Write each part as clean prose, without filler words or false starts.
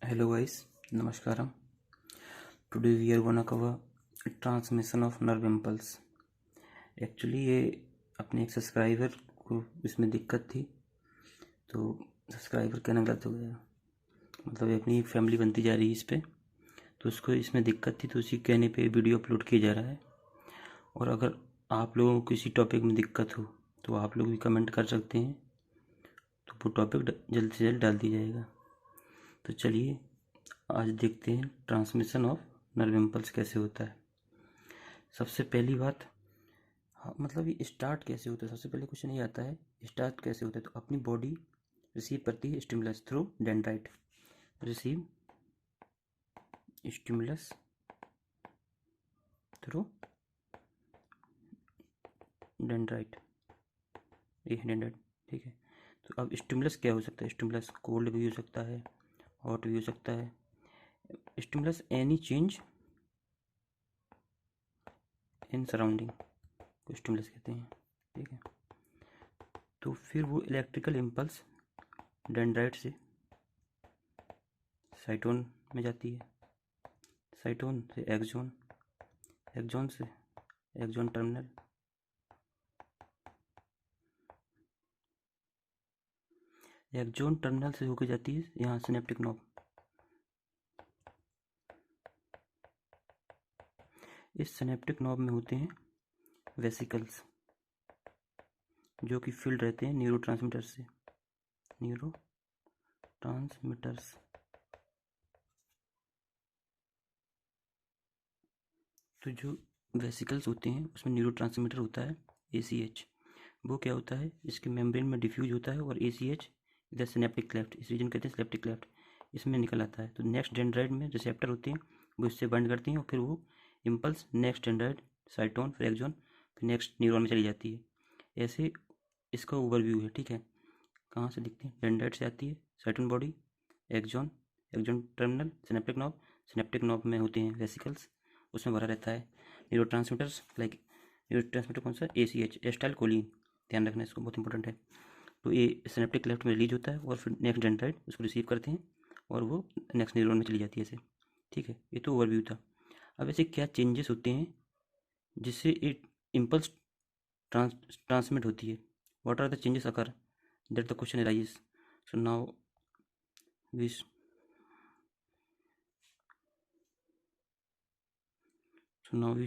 Hello guys, Namaskaram. Today we are gonna cover transmission of nerve impulse. Actually ये अपने एक subscriber को इसमें दिक्कत थी, तो सब्सक्राइबर कहना गलत हो गया, मतलब अपनी फैमिली बनती जा रही है इस पर, तो उसको इसमें दिक्कत थी, तो उसी कहने पे वीडियो अपलोड किया जा रहा है। और अगर आप लोगों को किसी टॉपिक में दिक्कत हो तो आप लोग भी कमेंट कर सकते हैं, तो वो टॉपिक जल्द से जल्द डाल दिया जाएगा। तो चलिए आज देखते हैं ट्रांसमिशन ऑफ नर्व इम्पल्स कैसे होता है। सबसे पहली बात, मतलब ये स्टार्ट कैसे होता है। सबसे पहले क्वेश्चन ये आता है, स्टार्ट कैसे होता है। तो अपनी बॉडी रिसीव करती है stimulus through dendrite, receive stimulus through dendrite, ये डेंड्राइट, ठीक है। तो अब स्टिमुलस क्या हो सकता है। स्टिमुलस कोल्ड भी हो सकता है, हॉट भी हो सकता है। Stimulus any change in surrounding को स्टिमुलस कहते हैं, ठीक है। तो फिर वो इलेक्ट्रिकल इम्पल्स डेंड्राइट से साइटोन में जाती है, साइटोन से एक्सोन, एक्सोन से एक्सोन टर्मिनल, एक्सोन टर्मिनल से होकर जाती है यहाँ सिनेप्टिक नॉब। इस सिनेप्टिक नॉब में होते हैं वेसिकल्स, जो कि फिल्ड रहते हैं न्यूरोट्रांसमीटर्स से, न्यूरोट्रांसमीटर्स। तो जो वेसिकल्स होते हैं उसमें न्यूरोट्रांसमीटर होता है ACH। वो क्या होता है, इसके मेम्ब्रेन में डिफ्यूज होता है और ACH इधर सिनेप्टिक क्लेफ्ट, इस रीजन कहते हैं सिनेप्टिक क्लेफ्ट, इसमें निकल आता है। तो नेक्स्ट डेंड्राइट में रिसेप्टर होते हैं, वो इससे बाइंड करती हैं और फिर वो इम्पल्स नेक्स्ट डेंड्राइट, साइटोन, फिर एक्सोन, फिर नेक्स्ट न्यूरॉन में चली जाती है। ऐसे इसका ओवरव्यू है, ठीक है। कहाँ से दिखते हैं, डेंड्राइट से आती है, cyton body, axon, axon terminal, synaptic knob, synaptic knob में होते हैं वेसिकल्स, उसमें भरा रहता है न्यूरोट्रांसमीटर्स। लाइक न्यूरोट्रांसमीटर कौन सा, ACH, एस्टाइल कोलिन, ध्यान रखना इसको, बहुत इंपॉर्टेंट है। तो ये सिनेप्टिक क्लेफ्ट में रिलीज होता है और फिर नेक्स्ट डेंड्राइट उसको रिसीव करते हैं और वो नेक्स्ट न्यूरॉन में चली जाती है ऐसे, ठीक है। ये तो ओवरव्यू था। अब ऐसे क्या चेंजेस होते हैं जिससे एक इम्पल्स ट्रांसमिट होती है, what are the changes occur, that the question arises. So now we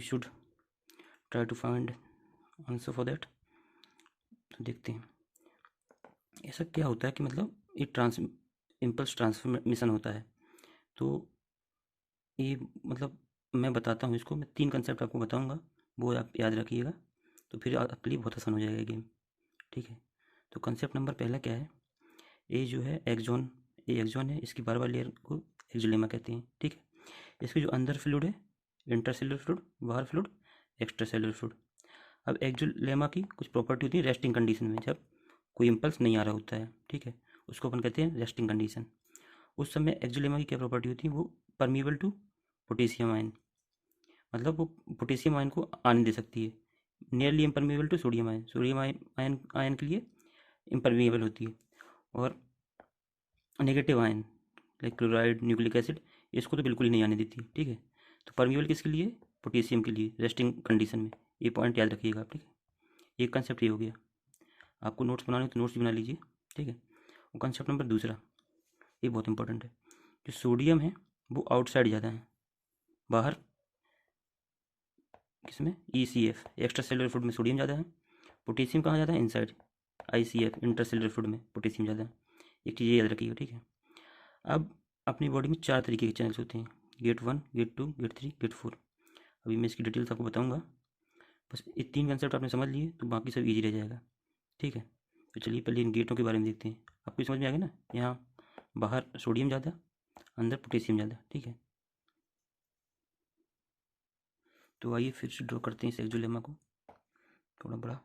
should try to find answer for that। तो देखते हैं ऐसा क्या होता है कि मतलब ये इम्पल्स ट्रांसफॉर्मेशन होता है। तो ये मतलब मैं बताता हूँ इसको, मैं 3 कंसेप्ट आपको बताऊँगा, वो आप याद रखिएगा, तो फिर आपके लिए बहुत आसान हो जाएगा गेम, ठीक है। तो कंसेप्ट नंबर पहला क्या है, ये जो है एक्सोन, ये एक्सोन है, इसकी बार लेयर को एक्सोलेमा कहते हैं, ठीक है। इसके जो अंदर फ्लूइड है इंटरसेलुलर फ्लूइड, बाहर फ्लूइड एक्स्ट्रासेलुलर फ्लूइड। अब एक्सोलेमा की कुछ प्रॉपर्टी होती है रेस्टिंग कंडीशन में, जब कोई इम्पल्स नहीं आ रहा होता है, ठीक है, उसको अपन कहते हैं रेस्टिंग कंडीशन। उस समय एक्सोलेमा की क्या प्रॉपर्टी होती है, वो परमिएबल टू पोटेशियम आयन, मतलब वो पोटेशियम आयन को आने दे सकती है। Nearly impermeable to sodium ion, sodium ion के लिए इम्परमिएबल होती है। और negative ion like chloride, nucleic acid, इसको तो बिल्कुल ही नहीं आने देती, ठीक है। तो परमिएबल किसके लिए, पोटेशियम के लिए रेस्टिंग कंडीशन में। ये पॉइंट याद रखिएगा आप, ठीक है। एक कंसेप्ट ये हो गया। आपको नोट्स बनाने तो नोट्स बना लीजिए, ठीक है। और कंसेप्ट नंबर दूसरा, ये बहुत इंपॉर्टेंट है, जो सोडियम है वो आउटसाइड ज़्यादा है, बाहर किसमें, ECF एक्स्ट्रा सेलुलर फूड में सोडियम ज़्यादा है। पोटेशियम कहाँ ज़्यादा है, इनसाइड ICF इंटरसेलुलर फूड में पोटेशियम ज़्यादा है। एक चीज़ ये याद रखिएगा, ठीक है। अब अपनी बॉडी में 4 तरीके के चैनल्स होते हैं, गेट 1, गेट 2, गेट 3, गेट 4। अभी मैं इसकी डिटेल्स आपको बताऊंगा, बस ये 3 कंसेप्ट आपने समझ लिए तो बाकी सब ईजी रह जाएगा, ठीक है। तो चलिए पहले इन गेटों के बारे में देखते हैं, आपको समझ में आ गया ना। यहाँ बाहर सोडियम ज़्यादा, अंदर पोटेशियम ज़्यादा, ठीक है। तो आइए फिर से ड्रॉ करते हैं इस एक्सोलेमा को, थोड़ा बड़ा।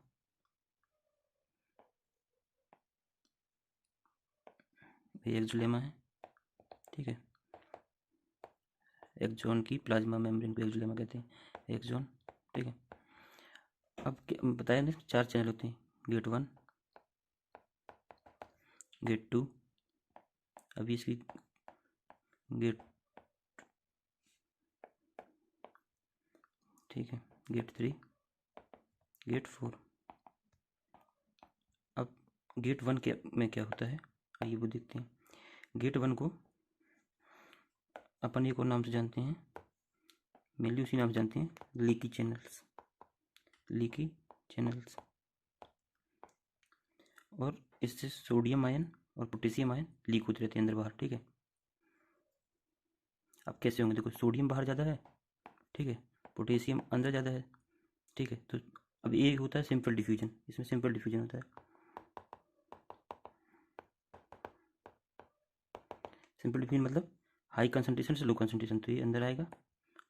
ये एक्सोलेमा है, ठीक है। एक्सोन की प्लाज्मा मेम्ब्रेन को एक्सोलेमा कहते हैं, एक्सोन, ठीक है। अब बताया ना 4 चैनल होते हैं, गेट 1, गेट 2, अभी इसकी गेट, ठीक है, गेट 3, गेट 4। अब गेट 1 के में क्या होता है, आइए वो देखते हैं। गेट 1 को अपन एक और नाम से जानते हैं, मेनली उसी नाम से जानते हैं, लीकी चैनल्स, लीकी चैनल्स। और इससे सोडियम आयन और पोटेशियम आयन लीक होते रहते हैं अंदर बाहर, ठीक है। अब कैसे होंगे, देखो सोडियम बाहर ज़्यादा है, ठीक है, पोटेशियम अंदर ज़्यादा है, ठीक है। तो अब ये होता है सिंपल डिफ्यूजन, इसमें सिंपल डिफ्यूजन होता है। सिंपल डिफ्यूजन मतलब हाई कंसंट्रेशन से लो कंसंट्रेशन, तो ये अंदर आएगा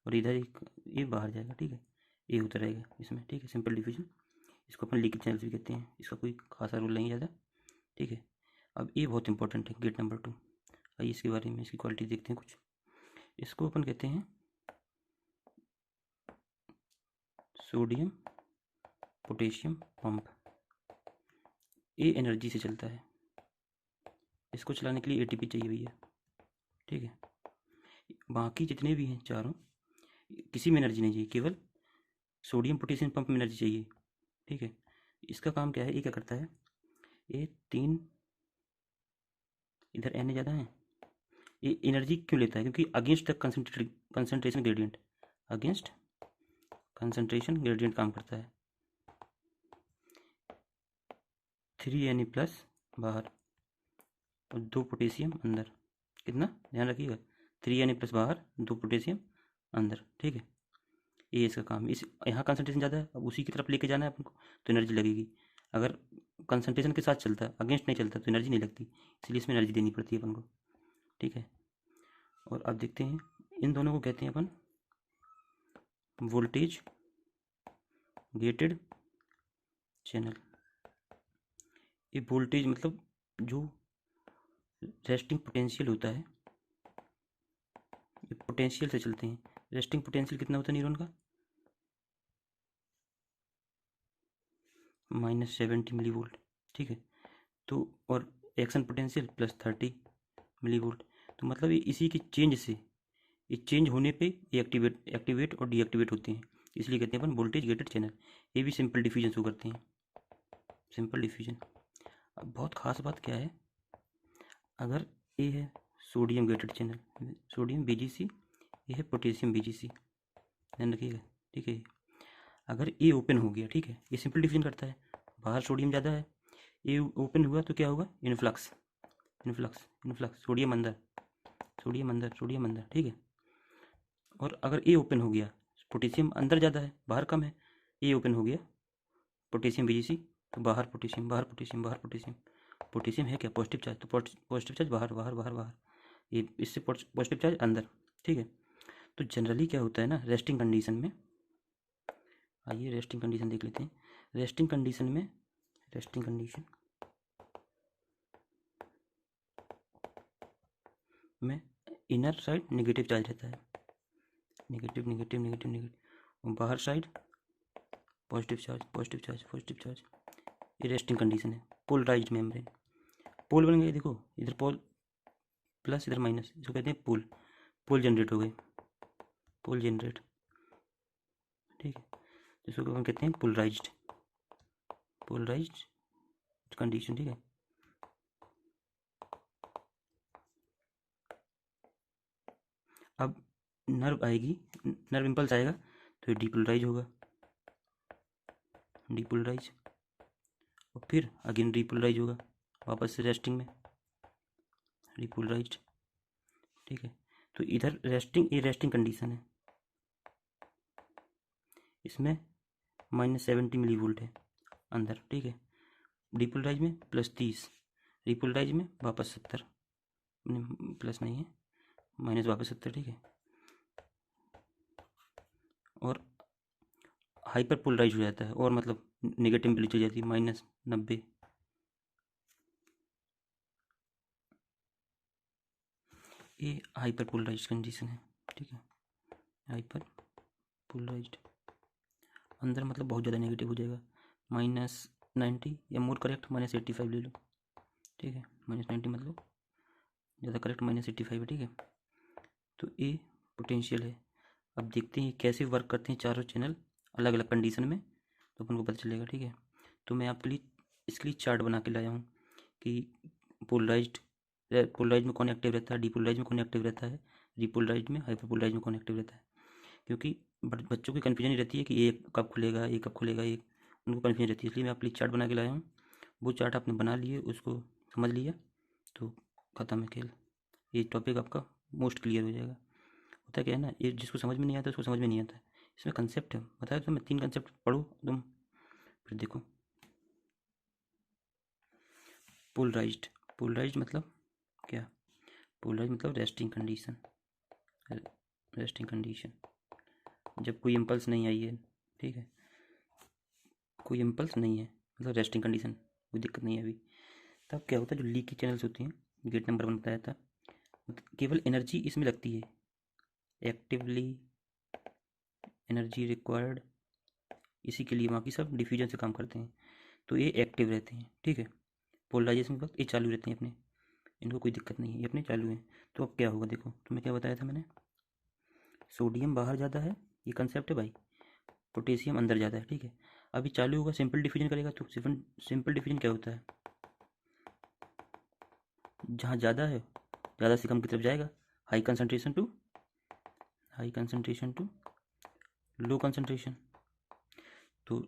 और इधर ये बाहर जाएगा, ठीक है, ये होता रहेगा इसमें, ठीक है, सिंपल डिफ्यूजन। इसको अपन लीकेज चैनल्स भी कहते हैं, इसका कोई खासा रोल नहीं ज़्यादा, ठीक है। अब ये बहुत इंपॉर्टेंट है, गेट नंबर 2। आइए इसके बारे में, इसकी क्वालिटी देखते हैं कुछ। इसको अपन कहते हैं सोडियम पोटेशियम पंप। ये एनर्जी से चलता है, इसको चलाने के लिए एटीपी चाहिए भैया, ठीक है। बाकी जितने भी हैं चारों, किसी में एनर्जी नहीं चाहिए, केवल सोडियम पोटेशियम पंप में एनर्जी चाहिए, ठीक है। इसका काम क्या है, ये क्या करता है, ये 3, इधर एन ज़्यादा है, ये एनर्जी क्यों लेता है, क्योंकि against the concentration gradient, against concentration gradient काम करता है। 3 Na प्लस बाहर और 2 पोटेशियम अंदर, कितना ध्यान रखिएगा, 3 Na प्लस बाहर, 2 पोटेशियम अंदर, ठीक है। ये इसका काम है। इस यहाँ कंसंट्रेशन ज़्यादा है, अब उसी की तरफ लेके जाना है अपन को, तो एनर्जी लगेगी। अगर कंसंट्रेशन के साथ चलता है, अगेंस्ट नहीं चलता, तो एनर्जी नहीं लगती, इसलिए इसमें एनर्जी देनी पड़ती है अपन को, ठीक है। और अब देखते हैं, इन दोनों को कहते हैं अपन वोल्टेज गेटेड चैनल। ये वोल्टेज मतलब जो रेस्टिंग पोटेंशियल होता है, ये पोटेंशियल से चलते हैं। रेस्टिंग पोटेंशियल कितना होता है न्यूरॉन का, -70 मिली वोल्ट, ठीक है। तो और एक्शन पोटेंशियल +30 मिली वोल्ट। तो मतलब ये इसी के चेंज से, ये चेंज होने पे ये एक्टिवेट और डीएक्टिवेट होते हैं, इसलिए कहते हैं अपन वोल्टेज गेटेड चैनल। ये भी सिंपल डिफ्यूजन शो करते हैं, सिंपल डिफ्यूजन। अब बहुत खास बात क्या है, अगर ये है sodium gated channel, sodium BGC, ये है पोटेशियम बीजीसी, ध्यान रखिएगा, ठीक है। अगर ये ओपन हो गया, ठीक है, ये सिंपल डिफ्यूजन करता है, बाहर सोडियम ज़्यादा है, ये ओपन हुआ तो क्या होगा, इन्फ्लक्स, इन्फ्लक्स, इन्फ्लक्स, सोडियम अंदर, सोडियम अंदर, सोडियम अंदर, ठीक है। और अगर ये ओपन हो गया, पोटेशियम अंदर ज़्यादा है, बाहर कम है, ये ओपन हो गया पोटेशियम बीजीसी, तो बाहर पोटेशियम, बाहर पोटेशियम, बाहर पोटेशियम। पोटेशियम है क्या, पॉजिटिव चार्ज, तो पॉजिटिव चार्ज बाहर, बाहर, बाहर, बाहर, ये इससे पॉजिटिव चार्ज अंदर, ठीक है। तो जनरली क्या होता है ना, रेस्टिंग कंडीशन में, आइए रेस्टिंग कंडीशन देख लेते हैं। रेस्टिंग कंडीशन में, रेस्टिंग कंडीशन में इनर साइड नेगेटिव चार्ज रहता है, नेगेटिव, नेगेटिव, नेगेटिव, नेगेटिव, और बाहर side positive charge, positive charge, positive charge. ये रेस्टिंग कंडीशन है। पोलराइज्ड मेम्ब्रेन, पोल बन गए, देखो इधर पोल प्लस, इधर माइनस, इसको कहते हैं पोल, पोल जनरेट हो गए, पोल जनरेट, ठीक है। इसको हम कहते हैं पोलराइज्ड, पोलराइज्ड कंडीशन, ठीक है। अब नर्व आएगी, नर्व इम्पल्स आएगा, तो ये डीपोलराइज होगा, डीपोलराइज, और फिर अगेन डीपोलराइज होगा, वापस से रेस्टिंग में, डीपोलराइज्ड, ठीक है। तो इधर रेस्टिंग, ये रेस्टिंग कंडीशन है, इसमें -70 मिली वोल्ट है अंदर, ठीक है। डीपोलराइज में +30, डीपोलराइज में वापस 70, प्लस नहीं है, माइनस वापस 70, ठीक है। और हाइपर पोलराइज हो जाता है, और मतलब नेगेटिव वैल्यू चली जाती है, -90। ये हाइपर पोलराइज कंडीशन है, ठीक है, हाइपर पोलराइज्ड। अंदर मतलब बहुत ज़्यादा नेगेटिव हो जाएगा, -90 या मोर करेक्ट -85 ले लो, ठीक है। -90 मतलब ज़्यादा करेक्ट -85 है, ठीक है। तो ए पोटेंशियल है। अब देखते हैं कैसे वर्क करते हैं चारों चैनल अलग अलग कंडीशन में, तो अपन को पता चलेगा। ठीक है, तो मैं आपके लिए इसके लिए चार्ट बना के लाया हूँ कि पोलराइज में कौन एक्टिव रहता है, डीपोलराइज में कौन एक्टिव रहता है, रिपोलराइज में, हाइपरपोलराइज में कौन एक्टिव रहता है। क्योंकि बच्चों की कन्फ्यूजन रहती है कि ये कब खुलेगा, ये कब खुलेगा, ये उनको कन्फ्यूजन रहती है। इसलिए मैं आपके लिए चार्ट बना के लाया हूँ। वो चार्ट आपने बना लिए, उसको समझ लिया तो ख़त्म है खेल। ये टॉपिक आपका मोस्ट क्लियर हो जाएगा। होता क्या है ना, ये जिसको समझ में नहीं आता उसको समझ में नहीं आता है। इसमें कंसेप्ट है, बताया तो मैं 3 कंसेप्ट पढ़ो तुम, फिर देखो। पोलराइज्ड, पोलराइज्ड मतलब क्या? पोलराइज मतलब रेस्टिंग कंडीशन, रेस्टिंग कंडीशन जब कोई इम्पल्स नहीं आई है। ठीक है, कोई इम्पल्स नहीं है मतलब रेस्टिंग कंडीशन, कोई दिक्कत नहीं है अभी। तब क्या होता है, जो लीकी चैनल्स होते हैं, गेट नंबर 1 बताया था, केवल एनर्जी इसमें लगती है, एक्टिवली एनर्जी रिक्वायर्ड इसी के लिए, बाकी सब डिफ्यूजन से काम करते हैं, तो ये एक्टिव रहते हैं। ठीक है, पोलराइजेशन के वक्त ये चालू रहते हैं अपने, इनको कोई दिक्कत नहीं है, ये अपने चालू हैं। तो अब क्या होगा देखो, तुम्हें क्या बताया था मैंने, सोडियम बाहर जाता है, ये कंसेप्ट है भाई, पोटेशियम अंदर जाता है। ठीक है, अभी चालू होगा, सिंपल डिफ्यूजन करेगा, तो सिंपल डिफ्यूजन क्या होता है, जहाँ ज़्यादा है ज़्यादा से कम की तरफ जाएगा, high concentration to low concentration. तो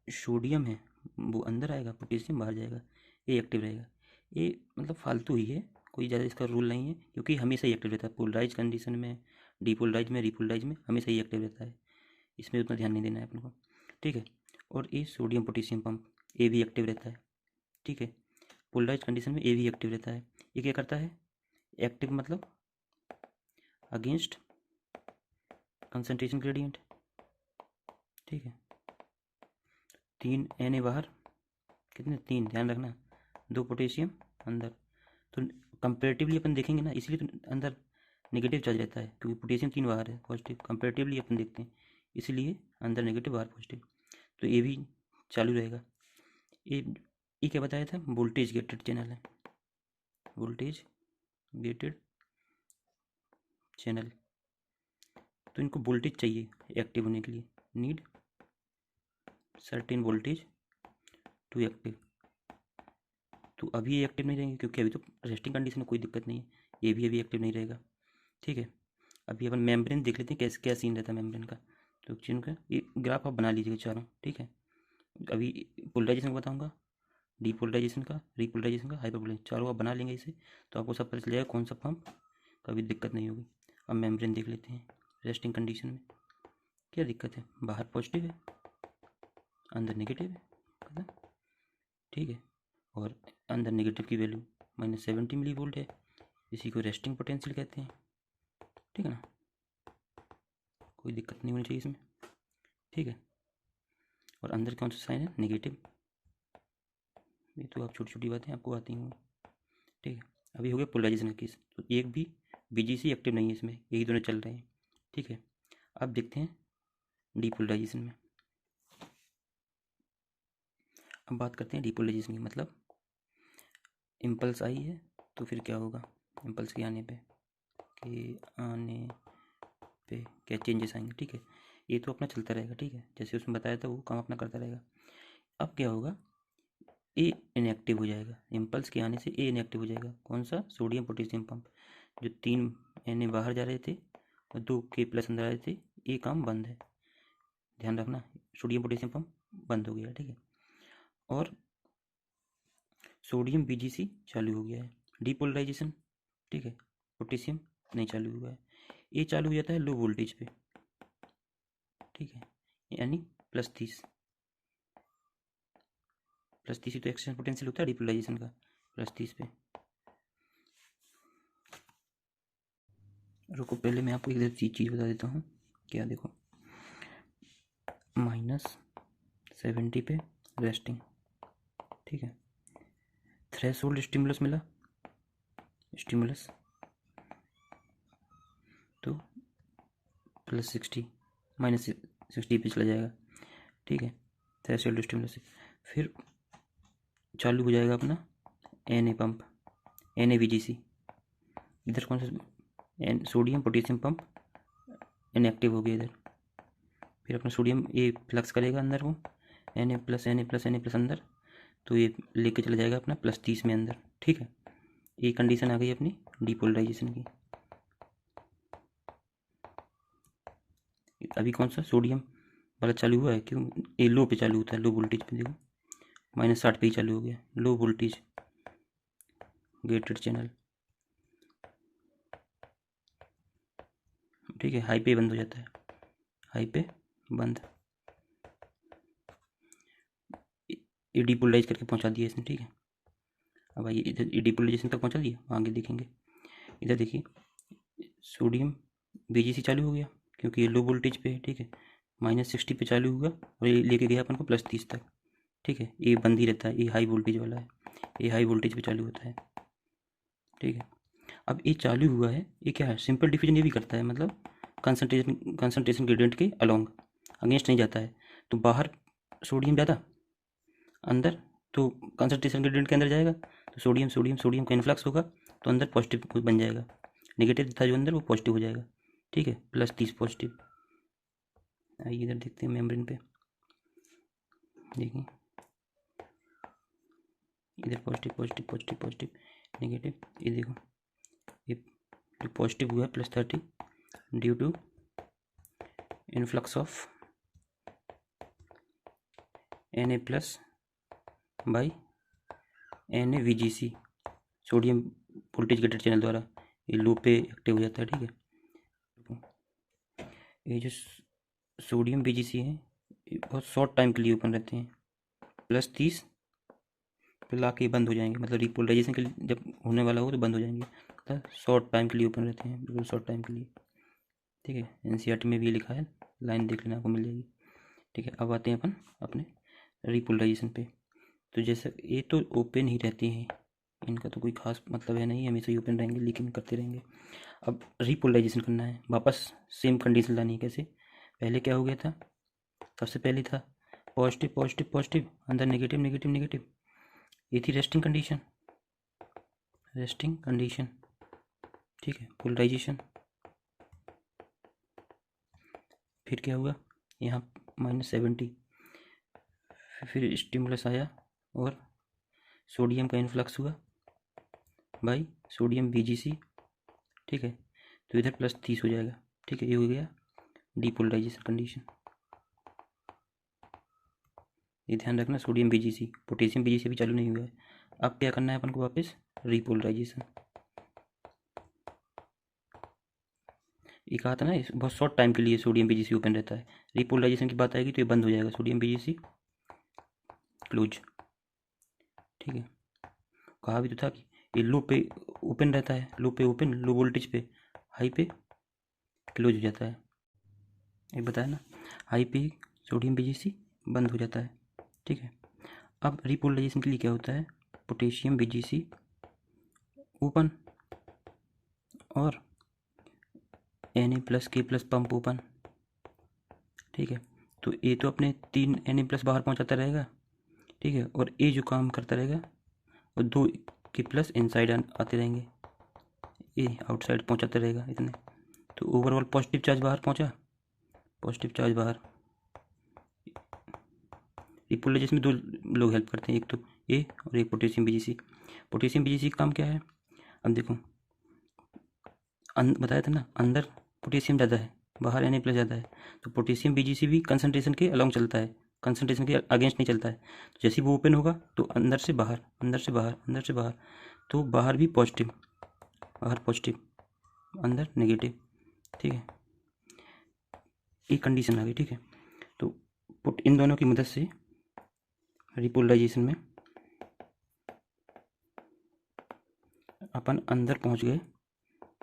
सोडियम है वो अंदर आएगा, पोटेशियम बाहर जाएगा, ये एक्टिव रहेगा। ये मतलब फालतू ही है, कोई ज़्यादा इसका रूल नहीं है, क्योंकि हमेशा ही एक्टिव रहता है पोलराइज कंडीशन में, डीपोलराइज में, रिपोलराइज में हमेशा ही एक्टिव रहता है। इसमें उतना ध्यान नहीं देना है अपन को। ठीक है, और ये सोडियम पोटेशियम पंप ये भी एक्टिव रहता है। ठीक है, पोलराइज कंडीशन में ये भी एक्टिव रहता है। ये क्या करता है, एक्टिव मतलब अगेंस्ट कंसंट्रेशन ग्रेडियंट। ठीक है, 3 Na बाहर, कितने 3, ध्यान रखना, 2 पोटेशियम अंदर। तो कंपेरेटिवली अपन देखेंगे ना, इसलिए तो अंदर नेगेटिव चार्ज रहता है, क्योंकि पोटेशियम 3 बाहर है पॉजिटिव, कंपेरेटिवली अपन देखते हैं, इसलिए अंदर नेगेटिव बाहर पॉजिटिव। तो ये भी चालू रहेगा। ये क्या बताया था, वोल्टेज गेटेड चैनल है, वोल्टेज गेटेड चैनल। तो इनको वोल्टेज चाहिए एक्टिव होने के लिए, need certain voltage to active. तो अभी ये एक्टिव नहीं रहेंगे, क्योंकि अभी तो रेस्टिंग कंडीशन में कोई दिक्कत नहीं है, ये भी अभी एक्टिव नहीं रहेगा। ठीक है, अभी अपन मेम्ब्रेन देख लेते हैं कैसे क्या सीन रहता है मेम्ब्रेन का। तो चिन्ह का ये ग्राफ आप बना लीजिएगा चारों। ठीक है, अभी पोलराइजेशन का बताऊँगा, डीपोलराइजेशन का, रिपोलराइजेशन का, हाइपरपोलराइजेशन, चारों आप बना लेंगे इसे, तो आपको सब पता चल जाएगा कौन सा पंप, कभी दिक्कत नहीं होगी। अब मेम्ब्रेन देख लेते हैं, रेस्टिंग कंडीशन में क्या दिक्कत है, बाहर पॉजिटिव है अंदर नेगेटिव है, पता। ठीक है, और अंदर नेगेटिव की वैल्यू -70 मिली वोल्ट है, इसी को रेस्टिंग पोटेंशियल कहते हैं। ठीक है ना, कोई दिक्कत नहीं होनी चाहिए इसमें। ठीक है, और अंदर कौन सा साइन है, नेगेटिव। ये तो आप छोटी छोटी बातें आपको आती होंगी। ठीक है, अभी हो गया पोलराइजेशन का केस, तो एक भी बीजीसी एक्टिव नहीं है इसमें, यही दोनों चल रहे हैं। ठीक है, अब देखते हैं डीपोलराइजेशन में। अब बात करते हैं डीपोलराइजेशन की, मतलब इम्पल्स आई है तो फिर क्या होगा, इम्पल्स के आने पे क्या चेंजेस आएंगे। ठीक है, ये तो अपना चलता रहेगा। ठीक है, जैसे उसमें बताया था वो काम अपना करता रहेगा। अब क्या होगा, ए इनएक्टिव हो जाएगा, इम्पल्स के आने से ए इनएक्टिव हो जाएगा। कौन सा, सोडियम पोटेशियम पंप, जो 3 Na बाहर जा रहे थे और 2 K+ अंदर आ रहे थे, ये काम बंद है, ध्यान रखना, सोडियम पोटेशियम पंप बंद हो गया है। ठीक है, और सोडियम बीजीसी चालू हो गया है, डीपोलराइजेशन। ठीक है, पोटेशियम नहीं चालू हुआ है, ये चालू हो जाता है लो वोल्टेज पे। ठीक है, यानी +30 ही तो एक्सचेंज पोटेंशियल होता है डीपोलराइजेशन का, +30 पे। रुको, पहले मैं आपको एक चीज़ बता देता हूँ, क्या देखो, -70 पे रेस्टिंग। ठीक है, थ्रेशोल्ड स्टिमुलस मिला, स्टिमुलस तो +60 -60 पे चला जाएगा। ठीक है, थ्रेशोल्ड स्टिमुलस से फिर चालू हो जाएगा अपना Na पंप, NaVGC। इधर कौन सा N sodium potassium pump inactive हो गया इधर। फिर अपना सोडियम ये फ्लक्स करेगा अंदर को, Na plus Na plus Na plus अंदर, तो ये लेके चला जाएगा अपना +30 में अंदर। ठीक है, ये कंडीशन आ गई अपनी डीपोलराइजेशन की। अभी कौन सा सोडियम वाला चालू हुआ है, क्यों ये लो पे चालू होता है, लो वोल्टेज पे, देखो -60 पे ही चालू हो गया, लो वोल्टेज गेटेड चैनल। ठीक है, हाई पे बंद हो जाता है, हाई पे बंद, ये डीपोलराइज करके पहुंचा दिया इसने। ठीक है, अब आइए इधर डीपोलराइजेशन तक पहुंचा दिया, आगे देखेंगे। इधर देखिए सोडियम बीजीसी चालू हो गया क्योंकि ये लो वोल्टेज पे है। ठीक है, -60 पे चालू हुआ और ये लेके गया अपन को +30 तक। ठीक है, ये बंद ही रहता है, ये हाई वोल्टेज वाला है, ये हाई वोल्टेज पे चालू होता है। ठीक है, अब ये चालू हुआ है, ये क्या है, सिंपल डिफिजन ये भी करता है, मतलब कंसंट्रेशन ग्रेडियंट के अलोंग, अगेंस्ट नहीं जाता है। तो बाहर सोडियम ज़्यादा, अंदर तो कंसंट्रेशन ग्रेडियंट के अंदर जाएगा, तो सोडियम सोडियम सोडियम का इन्फ्लक्स होगा, तो अंदर पॉजिटिव बन जाएगा, नेगेटिव था जो अंदर वो पॉजिटिव हो जाएगा। ठीक है, +30 पॉजिटिव। आइए इधर देखते हैं मेम्ब्रेन पे, देखिए इधर positive positive positive positive negative, ये देखो ये जो पॉजिटिव हुआ है +30 due to influx of Na plus by NaVgC, sodium voltage gated channel द्वारा ये लो पे एक्टिव हो जाता है। ठीक है, ये जो सोडियम VgC है ये बहुत शॉर्ट टाइम के लिए ओपन रहते हैं, +30 पे ला के बंद हो जाएंगे, मतलब रिपोलराइजेशन के लिए जब होने वाला हो तो बंद हो जाएंगे, मतलब शॉर्ट टाइम के लिए ओपन रहते हैं, बिल्कुल शॉर्ट टाइम के लिए। ठीक है, NCERT में भी लिखा है, लाइन देख लेना, आपको मिल जाएगी। ठीक है, अब आते हैं अपन अपने रिपोलराइजेशन पे। तो जैसे ये तो ओपन ही रहती हैं, इनका तो कोई खास मतलब है नहीं, हमेशा ही ओपन रहेंगे, लीकिंग करते रहेंगे। अब रिपोलराइजेशन करना है, वापस सेम कंडीशन लानी है। कैसे, पहले क्या हो गया था, सबसे पहले था पॉजिटिव पॉजिटिव पॉजिटिव, अंदर नेगेटिव नेगेटिव नेगेटिव, ये थी रेस्टिंग कंडीशन, रेस्टिंग कंडीशन। ठीक है, पोलराइजेशन, फिर क्या हुआ यहाँ -70, फिर स्टिमुलस आया और सोडियम का इन्फ्लक्स हुआ बाई सोडियम VgC। ठीक है, तो इधर +30 हो जाएगा। ठीक है, ये हो गया डीपोलराइजेशन कंडीशन। ये ध्यान रखना, सोडियम VgC, पोटेशियम VgC भी चालू नहीं हुआ है। अब क्या करना है अपन को, वापस रिपोलराइजेशन। ये कहा था ना, बहुत शॉर्ट टाइम के लिए सोडियम VgC ओपन रहता है, रिपोलराइजेशन की बात आएगी तो ये बंद हो जाएगा, सोडियम VgC क्लोज। ठीक है, कहा भी तो था कि ये लो पे ओपन रहता है, लो पे ओपन, लो वोल्टेज पे, हाई पे क्लोज हो जाता है, ये बताया ना, हाई पे सोडियम VgC बंद हो जाता है। ठीक है, अब रिपोलराइजेशन के लिए क्या होता है, पोटेशियम VgC ओपन और Na+K+ पंप ओपन। ठीक है, तो ये तो अपने 3 Na+ बाहर पहुंचाता रहेगा। ठीक है, और ये जो काम करता रहेगा और 2 K+ इनसाइड आते रहेंगे, ये आउटसाइड पहुंचाते रहेगा इतने, तो ओवरऑल पॉजिटिव चार्ज बाहर पहुंचा, पॉजिटिव चार्ज बाहर। रिपोलराइजेशन में 2 लोग हेल्प करते हैं, एक तो ये और एक पोटेशियम VgC। पोटेशियम VgC का काम क्या है, अब देखो बताया था ना, अंदर पोटेशियम ज़्यादा है, बाहर Na+ ज़्यादा है, तो पोटेशियम VgC भी कंसनट्रेशन के अलॉन्ग चलता है, कंसनट्रेशन के अगेंस्ट नहीं चलता है। तो जैसे ही वो ओपन होगा तो अंदर से बाहर, अंदर से बाहर, अंदर से बाहर, तो बाहर भी पॉजिटिव, बाहर पॉजिटिव, अंदर नेगेटिव। ठीक है, एक कंडीशन आ गई। ठीक है, तो इन दोनों की मदद से रिपोलराइजेशन में अपन अंदर पहुंच गए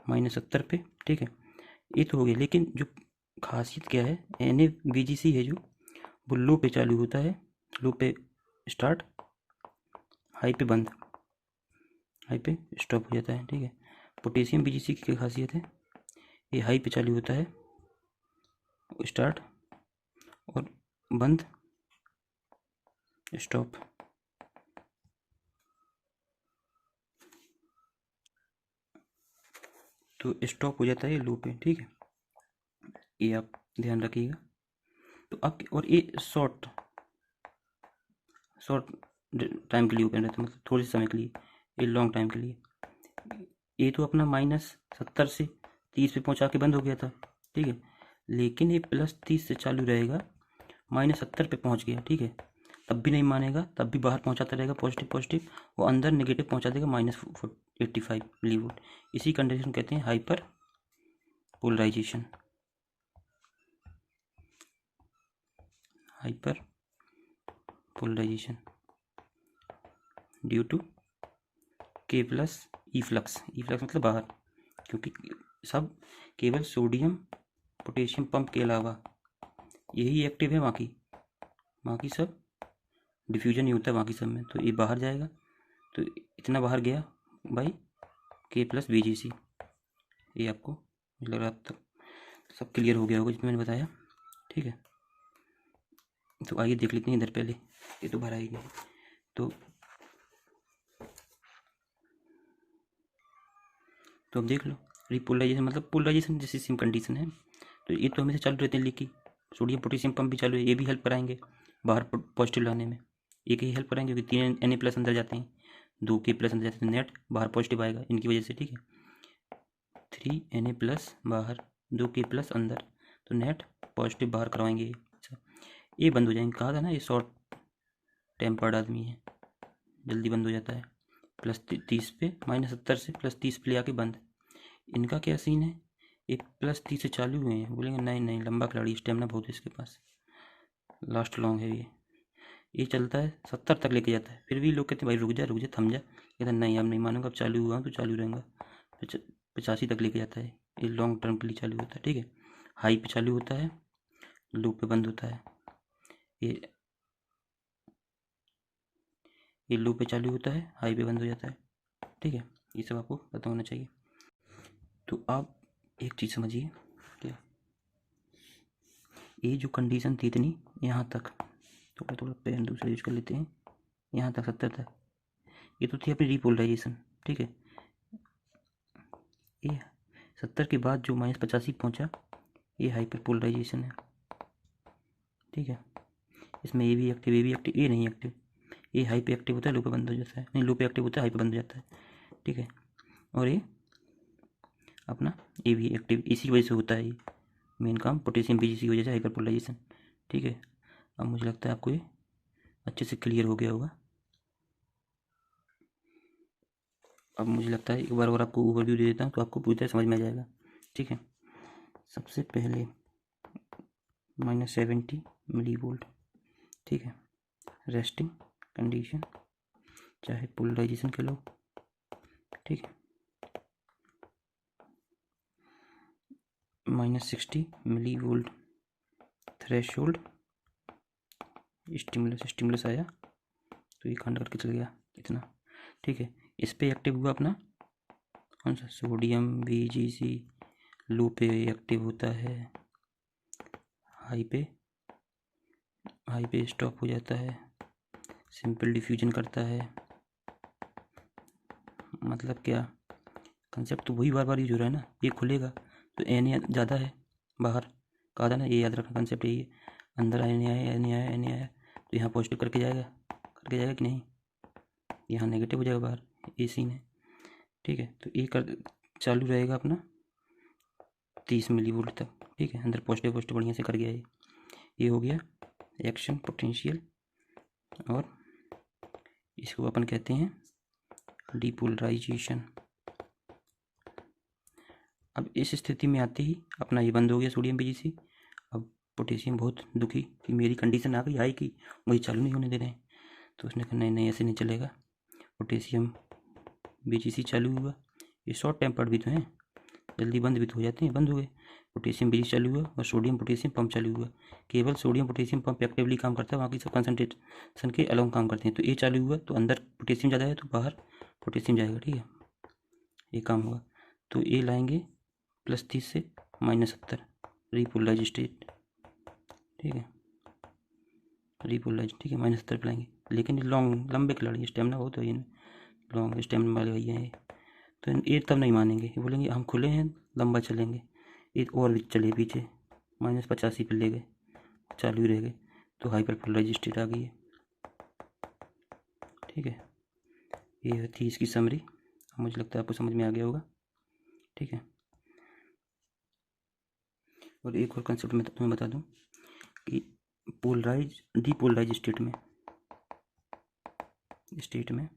-70 पे। ठीक है, ये तो हो गया, लेकिन जो खासियत क्या है, NaVgC है जो वो लो पे चालू होता है, लो पे स्टार्ट, हाई पे बंद, हाई पे स्टॉप हो जाता है। ठीक है, पोटेशियम VgC की क्या खासियत है, ये हाई पे चालू होता है, स्टार्ट और बंद, स्टॉप। तो स्टॉप हो जाता है ये लो पे, ठीक है, ये आप ध्यान रखिएगा। तो आप और ये शॉर्ट टाइम के लिए ओपन रहता है, मतलब थोड़े समय के लिए, ये लॉन्ग टाइम के लिए। ये तो अपना -70 से 30 पे पहुंचा के बंद हो गया था, ठीक है, लेकिन ये +30 से चालू रहेगा, -70 पे पहुंच गया, ठीक है, तब भी नहीं मानेगा, तब भी बाहर पहुंचाता रहेगा पॉजिटिव पॉजिटिव, वो अंदर नेगेटिव पहुंचा देगा -85 मिलीवोल्ट। इसी कंडीशन कहते हैं hyperpolarization. Hyperpolarization due to K plus efflux मतलब बाहर, क्योंकि सब केवल सोडियम पोटेशियम पंप के अलावा यही एक्टिव है, बाकी सब डिफ्यूजन ही होता है बाकी सब में, तो ये बाहर जाएगा, तो इतना बाहर गया बाई K प्लस BGC। ये आपको लग रहा है अब तक सब क्लियर हो गया होगा जितना मैंने बताया, ठीक है। तो आइए देख लेते हैं इधर, पहले ये तो भरा ही गया, तो अब देख लो, रिपोलराइजेशन मतलब पोलराइजेशन जैसी सेम कंडीशन है, तो ये तो हमेशा चालू रहते हैं, लेकिन सोडियम पोटेशियम पंप भी चालू है, ये भी हेल्प कराएंगे बाहर पॉजिटिव लाने में, एक ही हेल्प कराएंगे, क्योंकि 3 Na+ अंदर जाते हैं, 2 K+ अंदर जाते हैं, नेट बाहर पॉजिटिव आएगा इनकी वजह से, ठीक है, 3 Na+ बाहर, 2 K+ अंदर, तो नेट पॉजिटिव बाहर करवाएंगे। अच्छा, ये बंद हो जाएंगे, कहा था ना ये शॉर्ट टेम्पर्ड आदमी है, जल्दी बंद हो जाता है, +30 पे, -70 से +30 पे ले आके बंद। इनका क्या सीन है, ये +30 से चालू हुए हैं, बोलेंगे नहीं लंबा खिलाड़ी, स्टेमिना बहुत है इसके पास, लास्ट लॉन्ग है ये चलता है 70 तक लेके जाता है, फिर भी लोग कहते हैं भाई रुक जा थम जा, कहता है नहीं अब नहीं मानूंगा, अब चालू हुआ तो चालू रहेगा, 85 तक लेके जाता है, ये लॉन्ग टर्म के लिए चालू होता है, ठीक है, हाई पे चालू होता है, लो पे बंद होता है, ये लो पे चालू होता है, हाई पे बंद हो जाता है, ठीक है, ये सब आपको पता होना चाहिए। तो आप एक चीज़ समझिए, क्या ये जो कंडीशन थी इतनी यहाँ तक, थोड़ा पेन दूसरा यूज कर लेते हैं, यहाँ तक 70 तक, ये तो थी अपनी रिपोलराइजेशन, ठीक है, ये 70 के बाद जो -85 पहुँचा, ये हाइपर पोलराइजेशन है, ठीक है, इसमें ये भी एक्टिव ये नहीं एक्टिव, ये हाई पे एक्टिव होता है, लो पे बंद हो जाता है, नहीं लो पे एक्टिव होता है, हाई पे बंद हो जाता है, ठीक है, और ये अपना ये भी एक्टिव, इसी वजह से होता है, ये मेन काम पोटेशियम BGC की वजह से हाइपर पोलराइजेशन, ठीक है। अब मुझे लगता है आपको ये अच्छे से क्लियर हो गया होगा। अब मुझे लगता है एक बार और आपको ओवरव्यू दे देता हूँ, तो आपको पूरी तरह समझ में आ जाएगा, ठीक है। सबसे पहले -70 मिलीवोल्ट, ठीक है, रेस्टिंग कंडीशन, चाहे पोलराइजेशन के लो, ठीक है, -60 मिलीवोल्ट थ्रेशोल्ड, स्टिमुलस आया तो ये कांड करके चल गया इतना, ठीक है, इस पे एक्टिव हुआ अपना कौन सा, सोडियम BGC, लो पे एक्टिव होता है, हाई पे स्टॉप हो जाता है, सिंपल डिफ्यूजन करता है, मतलब क्या कंसेप्ट तो वही बार यूज हो रहा है ना, ये खुलेगा तो Na ज़्यादा है बाहर, कहा था ना, ये याद रखना कंसेप्ट यही है, अंदर Na आया तो यहाँ पॉजिटिव करके जाएगा कि नहीं, यहाँ नेगेटिव हो जाएगा बाहर, ये सीन है, ठीक है। तो ये चालू रहेगा अपना 30 मिलीवोल्ट तक, ठीक है, अंदर पॉजिटिव बढ़िया से कर गया, ये हो गया एक्शन पोटेंशियल, और इसको अपन कहते हैं डिपोलराइजेशन। अब इस स्थिति में आते ही अपना ये बंद हो गया सोडियम BGC। अब पोटेशियम बहुत दुखी कि मेरी कंडीशन आ गई हाई की, मुझे चालू नहीं होने दे रहे हैं, तो उसने कहा नहीं ऐसे नहीं चलेगा, पोटेशियम BGC चालू हुआ, ये शॉर्ट टेम्पर्ड भी तो हैं, जल्दी बंद भी तो हो जाते हैं, बंद हो गए, पोटेशियम BGC चालू हुआ और सोडियम पोटेशियम पंप चालू हुआ, केवल सोडियम पोटेशियम पंप एक्टिवली काम करता है, बाकी सब कंसंट्रेशन के अलग काम करते हैं, तो ये चालू हुआ तो अंदर पोटेशियम ज़्यादा है तो बाहर पोटेशियम जाएगा, ठीक है, ये काम हुआ, तो ये लाएंगे +30 से -70 रिपोलराइज स्टेट, ठीक है, रिपोलराइज, ठीक है, -70 पे लाएंगे, लेकिन ये लंबे खिलाड़ी, स्टेमिना बहुत है, ये लॉन्ग स्टेमिना वाले भैया हैं, तो ये तब नहीं मानेंगे, ये बोलेंगे हम खुले हैं, लंबा चलेंगे, ये और भी चले पीछे, -85 पे ले गए, चालू ही रह गए, तो हाइपरपोलराइज्ड स्टेट आ गई है। ठीक है, ये थी इसकी समरी। मुझे लगता है आपको समझ में आ गया होगा। ठीक है, और एक और कंसेप्ट मैं तुम्हें बता दूं कि डीपोलराइज स्टेट में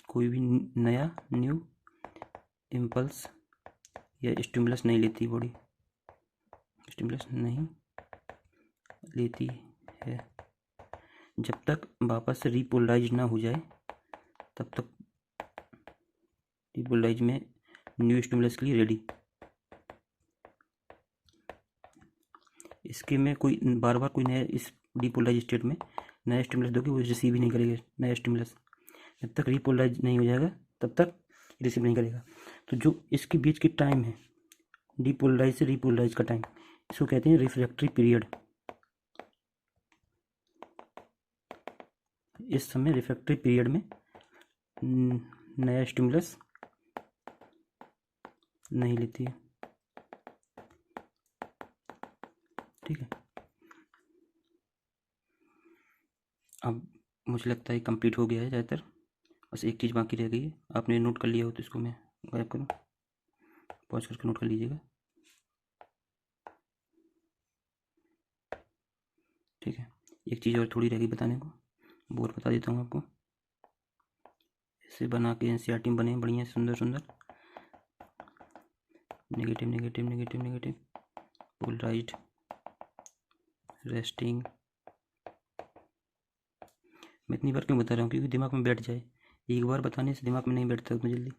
कोई भी न्यू इम्पल्स या स्टिमुलस नहीं लेती बॉडी, स्टिमुलस नहीं लेती है जब तक वापस से रीपोलराइज ना हो जाए, तब तक रीपोलराइज में न्यू स्टिमुलस के लिए रेडी। इसके में कोई बार बार कोई नया, इस डीपोलराइज स्टेट में नया स्टिमुलस दोगे वो रिसीव ही नहीं करेगा नया स्टिमुलस, जब तक रीपोलराइज नहीं हो जाएगा तब तक रिसीव नहीं करेगा। तो जो इसके बीच की टाइम है डीपोलराइज से रीपोलराइज का टाइम, इसको कहते हैं रिफ्रैक्टरी पीरियड। इस समय रिफ्रैक्टरी पीरियड में नया स्टिमुलस नहीं लेती है। ठीक है, अब मुझे लगता है कंप्लीट हो गया है ज़्यादातर, बस एक चीज़ बाकी रह गई है। आपने नोट कर लिया हो तो इसको मैं गायब करूँ, पॉज करके नोट कर लीजिएगा। ठीक है, एक चीज़ और थोड़ी रह गई बताने को, वो और बता देता हूँ आपको। ऐसे बना के एनसीईआरटी में बने बढ़िया सुंदर सुंदर, negative negative negative negative, polarized, resting. मैं इतनी बार क्यों बता रहा हूँ, क्योंकि दिमाग में बैठ जाए। एक बार बताने से दिमाग में नहीं बैठता उतना जल्दी।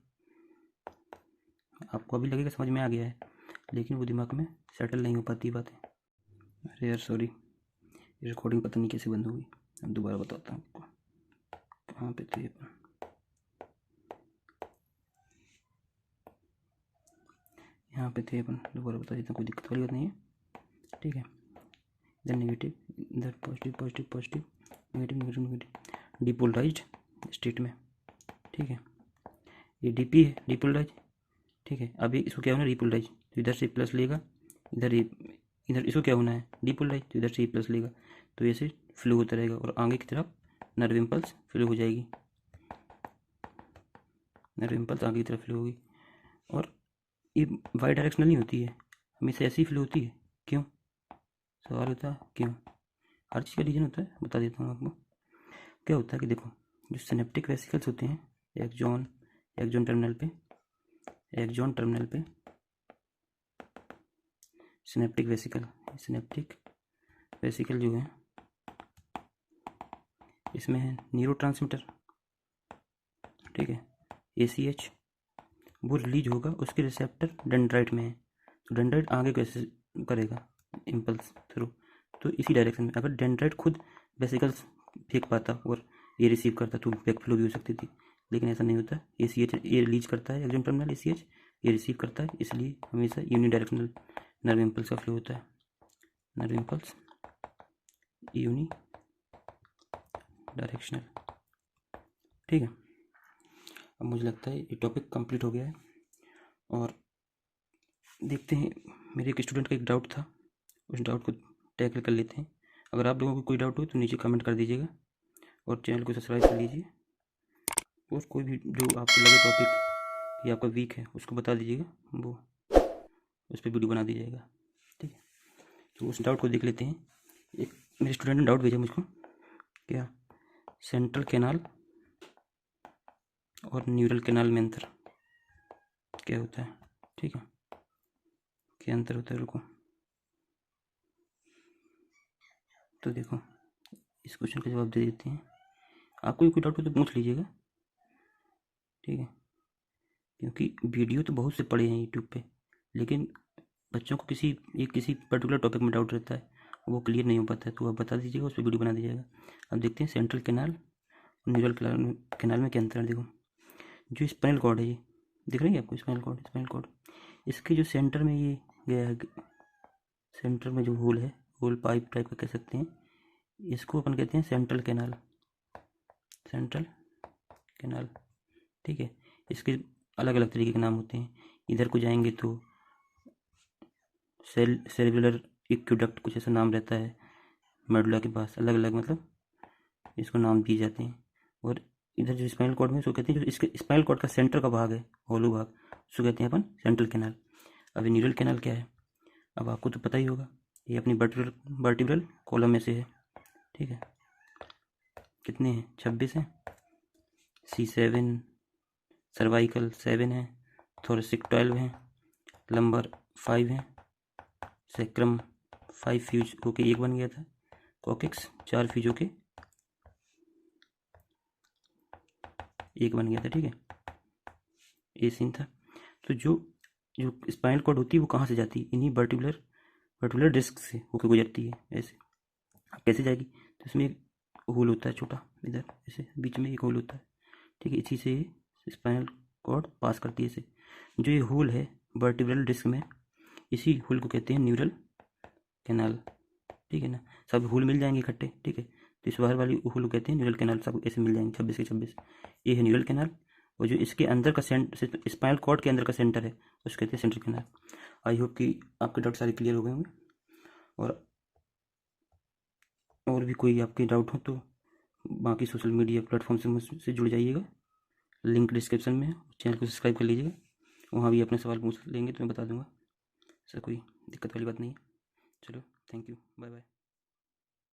आपको अभी लगेगा समझ में आ गया है, लेकिन वो दिमाग में सेटल नहीं हो पाती बातें। अरे यार सॉरी, रिकॉर्डिंग पता नहीं कैसे बंद होगी। अब दोबारा बताता हूँ आपको, कहाँ पे थे अपन। यहाँ पे थे अपन, दोबारा बता देता हूँ, कोई दिक्कत वाली बात नहीं है। ठीक है, इधर नेगेटिव, इधर positive positive positive, negative negative negative, depolarised state में। ठीक है, ये डीपी है, डिपोलराइज। ठीक है, अभी इसको क्या होना है, रिपोलराइज, तो इधर से प्लस लेगा, इधर इधर इसको क्या होना है, डिपोलराइज, तो इधर से प्लस लेगा, तो ऐसे फ्लो होता रहेगा और आगे की तरफ नर्व इम्पल्स फ्लो हो जाएगी, नर्व इम्पल्स आगे की तरफ फ्लो होगी। और ये वाई डायरेक्शनल नहीं होती है, हमेशा ऐसी फ्लो होती है। क्यों, सवाल होता है क्यों? हर चीज़ का रीजन होता है, बता देता हूँ आपको। क्या होता है कि देखो, जो सिनेप्टिक वेसिकल्स होते हैं एक्सॉन टर्मिनल पे सिनेप्टिक वेसिकल जो है, इसमें है न्यूरोट्रांसमीटर। ठीक है, ACH, वो रिलीज होगा, उसके रिसेप्टर डेंड्राइट में है, तो डेंड्राइट आगे कैसे करेगा इम्पल्स थ्रू, तो इसी डायरेक्शन में। अगर डेंड्राइट खुद वेसिकल्स फेंक पाता और ये रिसीव करता तो बैक फ्लो भी हो सकती थी, लेकिन ऐसा नहीं होता। ACH ये रिलीज करता है, एक्सॉन टर्मिनल ACH ये रिसीव करता है, इसलिए हमेशा यूनिडायरेक्शनल नर्व इम्पल्स का फ्लो होता है, नर्व इम्पल्स यूनी डायरेक्शनल। ठीक है, अब मुझे लगता है ये टॉपिक कंप्लीट हो गया है, और देखते हैं, मेरे एक स्टूडेंट का एक डाउट था, उस डाउट को टैकल कर लेते हैं। अगर आप लोगों को कोई डाउट हो तो नीचे कमेंट कर दीजिएगा, और चैनल को सब्सक्राइब कर लीजिए, और कोई भी जो आपको लगे टॉपिक या आपका वीक है उसको बता दीजिएगा, वो उस पर वीडियो बना दीजिएगा। ठीक है, तो उस डाउट को देख लेते हैं। एक मेरे स्टूडेंट ने डाउट भेजा मुझको, क्या सेंट्रल कैनाल और न्यूरल कैनाल में अंतर क्या होता है। ठीक है, क्या अंतर होता है, रुको। तो देखो, इस क्वेश्चन का जवाब दे देते हैं। आपको कोई डाउट हो तो पूछ लीजिएगा, ठीक है, क्योंकि वीडियो तो बहुत से पड़े हैं यूट्यूब पे, लेकिन बच्चों को किसी पर्टिकुलर टॉपिक में डाउट रहता है, वो क्लियर नहीं हो पाता है, तो आप बता दीजिएगा, उस पर वीडियो बना दीजिएगा। अब देखते हैं सेंट्रल कैनाल और न्यूरल कैनाल में क्या अंतर है। देखो, जो स्पाइनल कॉर्ड है, ये दिख रही है आपको, स्पाइनल कॉर्ड, इसके जो सेंटर में ये गया है, सेंटर में जो होल है, होल पाइप टाइप का कह सकते हैं, इसको अपन कहते हैं सेंट्रल कैनाल। ठीक है, इसके अलग अलग तरीके के नाम होते हैं। इधर को जाएंगे तो सेरेब्रल एक्वेडक्ट कुछ ऐसा नाम रहता है, मेडुला के पास अलग अलग मतलब इसको नाम दिए जाते हैं। और इधर जो स्पाइनल कॉर्ड में उसको कहते हैं, जो इसके स्पाइनल कॉर्ड का सेंटर का भाग है, होलो भाग, उसको कहते हैं अपन सेंट्रल कैनाल। अब न्यूरल कैनाल क्या है, अब आपको तो पता ही होगा, ये अपनी वर्टिब्रल कॉलम में से है, ठीक है। कितने हैं, 26 हैं। C7 सर्वाइकल 7 है, थोरेसिक 12 है, लंबर 5 है, सैक्रम 5 फ्यूज होके एक बन गया था, कॉकेक्स 4 फ्यूज होके एक बन गया था, ठीक है। ये सीन था। तो जो जो स्पाइनल कॉर्ड होती है वो कहाँ से जाती है, इन्हीं वर्टिब्रल डिस्क से होकर गुजरती है। ऐसे अब कैसे जाएगी, तो इसमें एक होल होता है छोटा, इधर ऐसे बीच में एक होल होता है, ठीक है। इसी से स्पाइनल कॉर्ड पास करती है इसे। जो ये होल है वर्टिब्रल डिस्क में, इसी होल को कहते हैं न्यूरल कैनाल, ठीक है ना। सब होल मिल जाएंगे इकट्ठे, ठीक है। तो इस बाहर वाली होल को कहते हैं न्यूरल कैनाल, सब ऐसे मिल जाएंगे 26 के 26। ये है न्यूरल कैनाल। और जो इसके अंदर का स्पाइनल कॉर्ड के अंदर का सेंटर है उसको कहते हैं सेंट्रल कैनाल। आई होप कि आपके डाउट सारे क्लियर हो गए होंगे। और भी कोई आपके डाउट हो तो बाकी सोशल मीडिया प्लेटफॉर्म से मुझसे जुड़ जाइएगा, लिंक डिस्क्रिप्शन में है। चैनल को सब्सक्राइब कर लीजिएगा, वहाँ भी अपने सवाल पूछ लेंगे तो मैं बता दूंगा, ऐसा कोई दिक्कत वाली बात नहीं है। चलो, थैंक यू, बाय बाय।